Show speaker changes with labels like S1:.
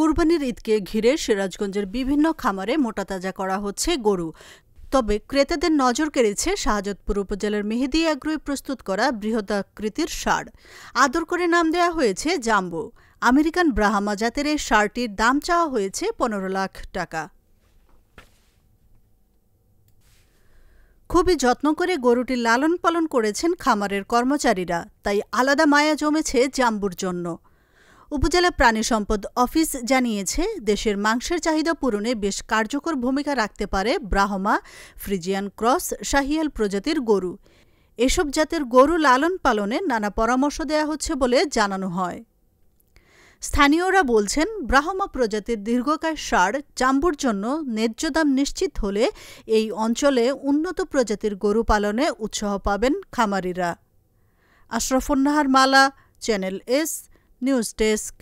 S1: কুরবানির ঈদকে ঘিরে সিরাজগঞ্জের বিভিন্ন খামারে মোটাতাজা করা হচ্ছে গরু। তবে ক্রেতাদের নজর কেড়েছে শাহজাদপুর উপজেলার মেহেদি এগ্রোয় প্রস্তুত করা বৃহদাকৃতির ষাঁড়। আদর করে নাম দেওয়া হয়েছে জাম্বো। আমেরিকান ব্রাহ্মা জাতের এই ষাঁড়টির দাম চাওয়া হয়েছে ১৫ লাখ টাকা। খুবই যত্ন করে গরুটি লালন পালন করেছেন খামারের কর্মচারীরা, তাই আলাদা মায়া জমেছে জাম্বুর জন্য। উপজেলা প্রাণী সম্পদ অফিস জানিয়েছে, দেশের মাংসের চাহিদা পূরণে বেশ কার্যকর ভূমিকা রাখতে পারে ব্রাহ্মা, ফ্রিজিয়ান ক্রস, শাহিয়াল প্রজাতির গরু। এসব জাতের গরু লালন পালনে নানা পরামর্শ দেওয়া হচ্ছে বলে জানানো হয়। স্থানীয়রা বলছেন, ব্রাহ্মা প্রজাতির দীর্ঘকায় ষাঁড় জাম্বুর জন্য ন্যায্য দাম নিশ্চিত হলে এই অঞ্চলে উন্নত প্রজাতির গরু পালনে উৎসাহ পাবেন খামারিরা। আশরাফুন নাহার মালা, চ্যানেল এস নিউজ ডেস্ক।